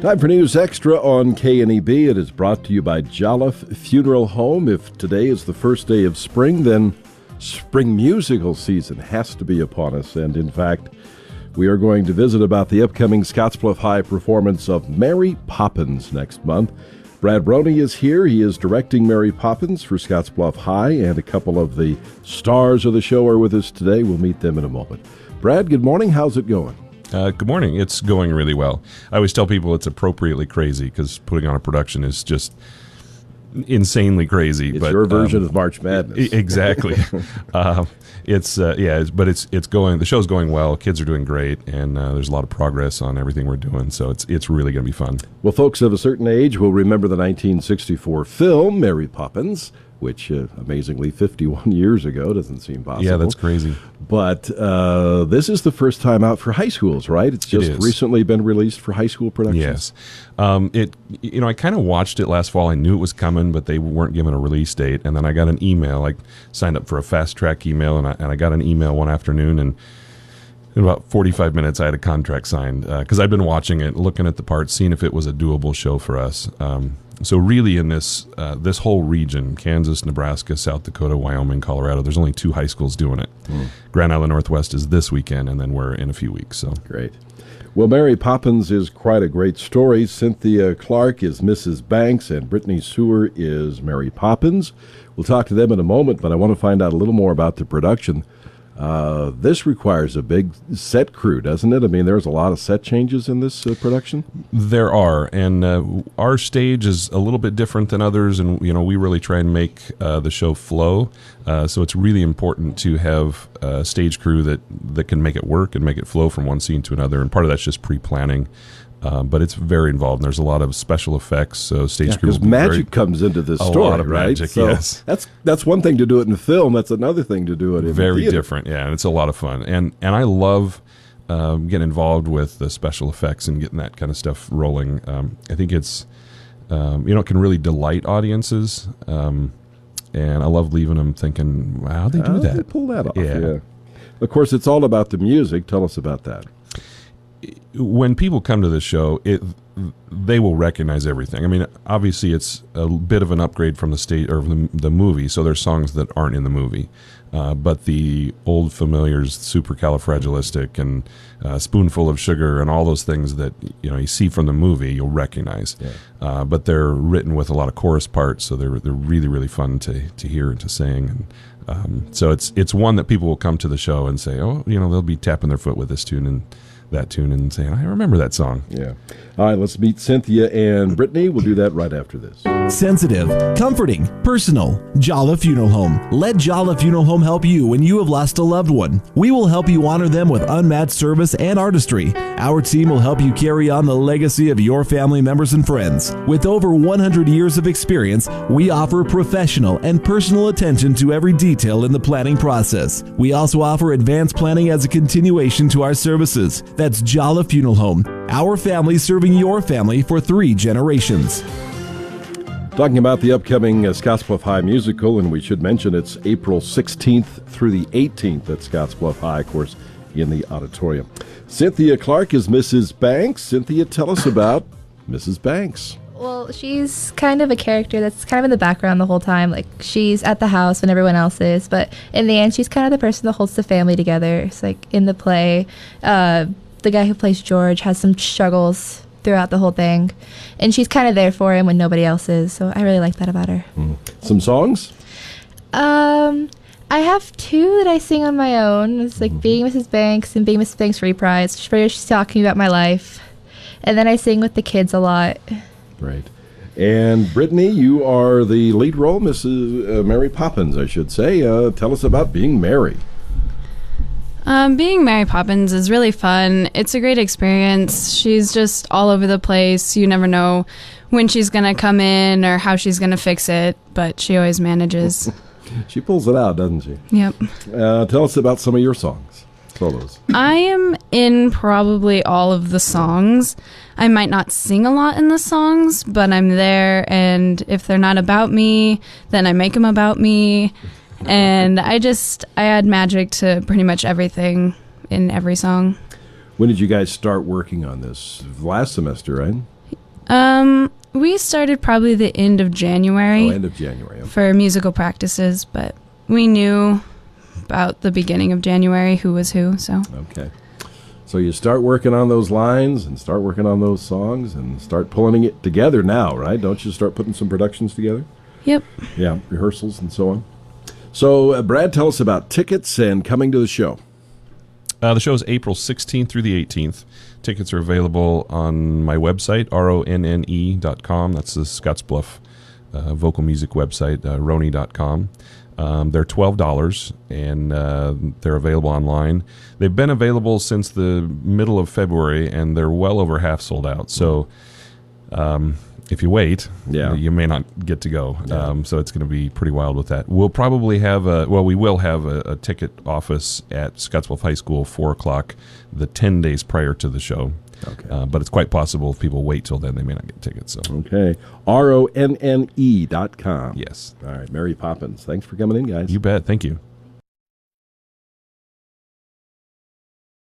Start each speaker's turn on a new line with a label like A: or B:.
A: Time for News Extra on KNEB. It is brought to you by Jolliffe Funeral Home. If today is the first day of spring, then spring musical season has to be upon us. And in fact, we are going to visit about the upcoming Scottsbluff High performance of Mary Poppins next month. Brad Ronne is here. He is directing Mary Poppins for Scottsbluff High, and a couple of the stars of the show are with us today. We'll meet them in a moment. Brad, good morning. How's it going?
B: Good morning. It's going really well. I always tell people it's appropriately crazy because putting on a production is just insanely crazy.
A: It's your version of March Madness.
B: Exactly. But it's going. The show's going well. Kids are doing great, and there's a lot of progress on everything we're doing. So it's really going to be fun.
A: Well, folks of a certain age will remember the 1964 film Mary Poppins, which amazingly 51 years ago doesn't seem possible.
B: Yeah, that's crazy.
A: But this is the first time out for high schools, right? It's just recently been released for high school productions.
B: Yes. I kind of watched it last fall. I knew it was coming, but they weren't given a release date. And then I got an email. I signed up for a fast track email, and I got an email one afternoon, and in about 45 minutes, I had a contract signed because I'd been watching it, looking at the parts, seeing if it was a doable show for us. So really in this whole region, Kansas, Nebraska, South Dakota, Wyoming, Colorado, there's only 2 high schools doing it. Grand Island Northwest is this weekend, and then we're in a few weeks. So
A: great. Well, Mary Poppins is quite a great story. Cynthia Clark is Mrs. Banks, and Brittany Suhr is Mary Poppins. We'll talk to them in a moment, but I want to find out a little more about the production. This requires a big set crew, doesn't it? I mean, there's a lot of set changes in this production.
B: There are, and our stage is a little bit different than others, and we really try and make the show flow. So it's really important to have a stage crew that can make it work and make it flow from one scene to another. And part of that's just pre-planning. But it's very involved, and there's a lot of special effects. So stage crew,
A: because magic comes into this story,
B: a lot of
A: right?
B: Magic,
A: so
B: yes.
A: That's one thing to do it in film. That's another thing to do it in
B: very
A: theater.
B: Different, yeah. And it's a lot of fun, and I love getting involved with the special effects and getting that kind of stuff rolling. I think it's it can really delight audiences, and I love leaving them thinking, "Wow, how'd they do that?
A: They pull that off."
B: Yeah.
A: Of course, it's all about the music. Tell us about that.
B: When people come to the show, they will recognize everything. I mean, obviously, it's a bit of an upgrade from the state or the movie. So there's songs that aren't in the movie, but the old familiars, supercalifragilistic and Spoonful of Sugar, and all those things that you see from the movie, you'll recognize. Yeah. But they're written with a lot of chorus parts, so they're really, really fun to hear and to sing. And so it's one that people will come to the show and say, oh, they'll be tapping their foot with this tune and that tune and saying, I remember that song.
A: Yeah. All right, let's meet Cynthia and Brittany. We'll do that right after this.
C: Sensitive, comforting, personal. Jolliffe Funeral Home. Let Jolliffe Funeral Home help you when you have lost a loved one. We will help you honor them with unmatched service and artistry. Our team will help you carry on the legacy of your family members and friends. With over 100 years of experience, we offer professional and personal attention to every detail in the planning process. We also offer advanced planning as a continuation to our services. That's Jolliffe Funeral Home. Our family serving your family for 3 generations.
A: Talking about the upcoming Scottsbluff High musical, and we should mention it's April 16th through the 18th at Scottsbluff High, of course, in the auditorium. Cynthia Clark is Mrs. Banks. Cynthia, tell us about Mrs. Banks.
D: Well, she's kind of a character that's kind of in the background the whole time. Like, she's at the house when everyone else is, but in the end, she's kind of the person that holds the family together. It's like in the play, the guy who plays George has some struggles throughout the whole thing, and she's kind of there for him when nobody else is, so I really like that about her.
A: Some songs?
D: I have 2 that I sing on my own. It's like Being Mrs. Banks and Being Mrs. Banks Reprise. She's talking about my life, and then I sing with the kids a lot.
A: Right. And Brittany, you are the lead role, Mrs. Mary Poppins, I should say. Tell us about being Mary.
E: Being Mary Poppins is really fun. It's a great experience. She's just all over the place. You never know when she's going to come in or how she's going to fix it, but she always manages.
A: She pulls it out, doesn't she?
E: Yep.
A: Tell us about some of your songs, solos.
E: I am in probably all of the songs. I might not sing a lot in the songs, but I'm there, and if they're not about me, then I make them about me. And I add magic to pretty much everything in every song.
A: When did you guys start working on this? Last semester, right?
E: We started probably the end of January.
A: End of January. Okay.
E: For musical practices, but we knew about the beginning of January who was who, so.
A: Okay. So you start working on those lines and start working on those songs and start pulling it together now, right? Don't you start putting some productions together?
E: Yep.
A: Yeah, rehearsals and so on. So, Brad, tell us about tickets and coming to the show.
B: The show is April 16th through the 18th. Tickets are available on my website, ronne.com. That's the Scottsbluff vocal music website, ronne.com. They're $12, and they're available online. They've been available since the middle of February, and they're well over half sold out. So if you wait, you may not get to go.
A: Yeah.
B: So it's going to be pretty wild with that. We'll probably have we will have a ticket office at Scottsbluff High School 4 o'clock the 10 days prior to the show.
A: Okay.
B: But it's quite possible if people wait till then, they may not get tickets. So.
A: Okay. RONNE.com.
B: Yes.
A: All right. Mary Poppins. Thanks for coming in, guys.
B: You bet. Thank you.